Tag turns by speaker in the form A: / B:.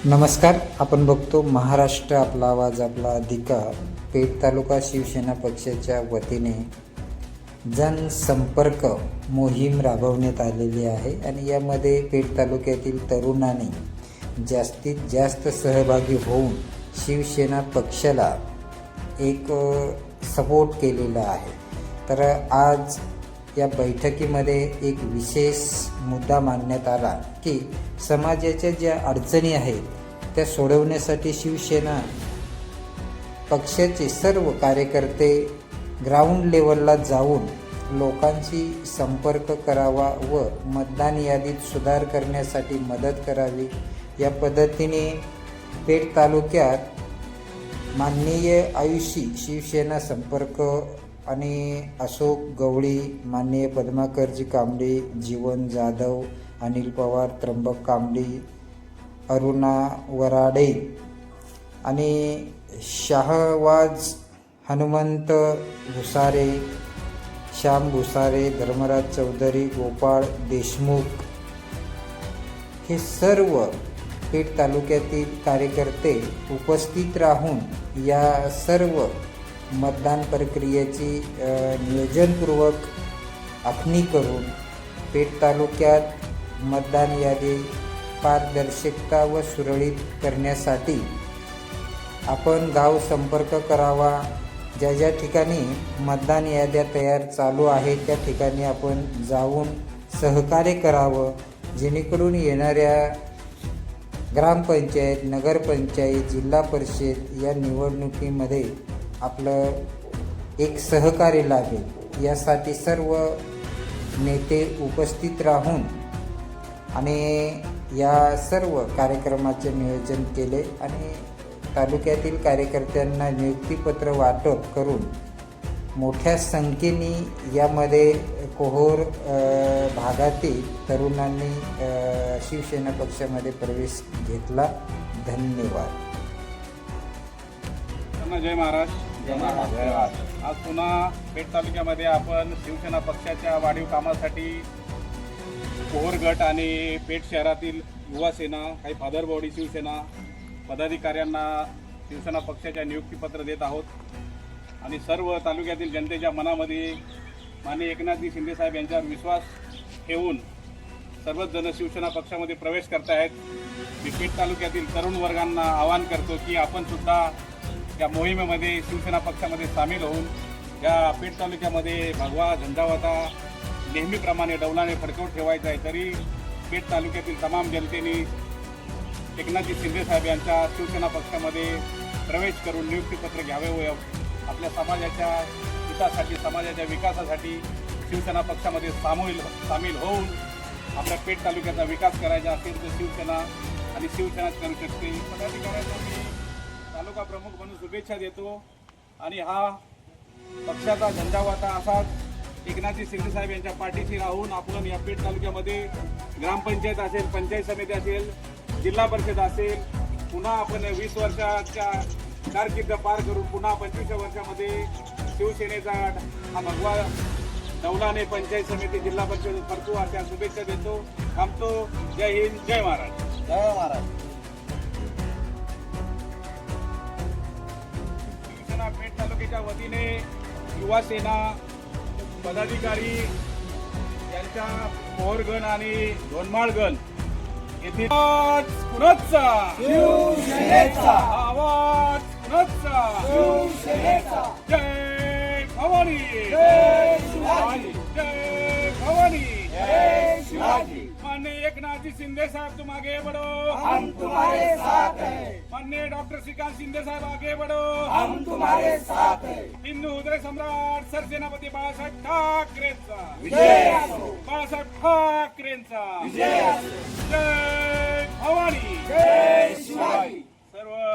A: नमस्कार. आपण बघतो महाराष्ट्र आपला आवाज आपला अधिकार. पेठ तालुका शिवसेना पक्षाच्या वतीने जनसंपर्क मोहीम राबवण्यात आलेली आहे आणि यामध्ये पेठ तालुक्यातील तरुणांनी जास्तीत जास्त सहभागी होऊन शिवसेना पक्षाला एक सपोर्ट केलेला आहे. तर आज या बैठकीमध्ये एक विशेष मुद्दा मांडण्यात आला की समाजाच्या ज्या अडचणी आहेत त्या सोडवण्यासाठी शिवसेना पक्षाचे सर्व कार्यकर्ते ग्राउंड लेवलला जाऊन लोकांशी संपर्क करावा व मतदान यादीत सुधार करण्यासाठी मदत करावी. या पद्धतीने पेठ तालुक्यात माननीय आयुषी शिवसेना संपर्क आणि अशोक गवळी, माननीय पद्माकरजी कांबळे, जीवन जाधव, अनिल पवार, त्र्यंबक कांबळे, अरुणा वराडे आणि शाहवाज हनुमंत भुसारे, श्याम भुसारे, धर्मराज चौधरी, गोपाळ देशमुख हे सर्व पेठ तालुक्यातील कार्यकर्ते उपस्थित राहून या सर्व मतदान प्रक्रियेची नियोजनपूर्वक आखणी करून पेठ तालुक्यात मतदान यादी पारदर्शकता व सुरळीत करण्यासाठी आपण गाव संपर्क करावा. ज्या ज्या ठिकाणी मतदान याद्या तयार चालू आहेत त्या ठिकाणी आपण जाऊन सहकार्य करावं, जेणेकरून येणाऱ्या ग्रामपंचायत, नगरपंचायत, जिल्हा परिषद या निवडणुकीमध्ये आपलं एक सहकार्य लाभेल. यासाठी सर्व नेते उपस्थित राहून आणि या सर्व कार्यक्रमाचे नियोजन केले आणि तालुक्यातील कार्यकर्त्यांना नियुक्तीपत्र वाटप करून मोठ्या संख्येने यामध्ये कोहोर भागातील तरुणांनी शिवसेना पक्षामध्ये प्रवेश घेतला. धन्यवाद.
B: जय महाराष्ट्र. आज पुन्हा पेठ तालुक्यामध्ये आपण शिवसेना पक्षाच्या वाढीव कामासाठी कोहोर गट आणि पेठ शहरातील युवा सेना, काही फादरबॉडी शिवसेना पदाधिकाऱ्यांना शिवसेना पक्षाच्या नियुक्तीपत्र देत आहोत आणि सर्व तालुक्यातील जनतेच्या मनामध्ये माननीय एकनाथजी शिंदेसाहेब यांच्यावर विश्वास ठेवून सर्वच जण शिवसेना पक्षामध्ये प्रवेश करत आहेत. मी पेठ तालुक्यातील तरुण वर्गांना आवाहन करतो की आपण सुद्धा या मोहिमेमध्ये शिवसेना पक्षामध्ये सामील होऊन या पेठ तालुक्यामध्ये भगवा झंझावाता नेहमीप्रमाणे डौलाने फडकवून ठेवायचा आहे. तरी पेठ तालुक्यातील तमाम जनतेने एकनाथजी शिंदेसाहेब यांच्या शिवसेना पक्षामध्ये प्रवेश करून नियुक्तीपत्र घ्यावे व आपल्या समाजाच्या हितासाठी, समाजाच्या विकासासाठी शिवसेना पक्षामध्ये सामील होऊन आपल्या पेठ तालुक्याचा विकास करायचा असेल तर शिवसेना आणि शिवसेनाच करू शकते. पदाधिकाऱ्यांना मी तालुका प्रमुख म्हणून शुभेच्छा देतो आणि हा पक्षाचा झंझावाता असाच एकनाथजी शिंदेसाहेब यांच्या पाठीशी राहून आपण या पेठ तालुक्यामध्ये ग्रामपंचायत असेल, पंचायत समिती असेल, जिल्हा परिषद असेल, पुन्हा आपण 20 वर्षाच्या कारकीर्द पार करून पुन्हा 25व्या वर्षामध्ये शिवसेनेचा हा भगवा डौलाने पंचायत समिती, जिल्हा परिषद करतो अशा शुभेच्छा देतो. थांबतो. जय हिंद, जय महाराष्ट्र.
C: जय महाराष्ट्र.
B: शिवसेना पेठ तालुक्याच्या वतीने युवा सेना पदाधिकारी यांच्या कोहरगण आणि धोनमाळगण येथील आवाज कुणाचा?
C: शिवसेनेचा.
B: आवाज कुणाचा?
C: शिवसेनेचा.
B: जय भवानी.
C: जय शिवाजी.
B: जय भवानी.
C: जय शिवाजी.
B: माननीय एकनाथजी शिंदे साहब तुम आगे बढ़ो,
C: हम तुम्हारे साथ हैं.
B: माननीय डॉक्टर श्रीकांत शिंदे साहब आगे बढ़ो,
C: हम तुम्हारे साथ हैं.
B: हिंदू हृदय सम्राट सरसेनापती बाळासाहेब ठाकरेंचा
C: विजय असो.
B: बाळासाहेब ठाकरेंचा
C: विजय असो.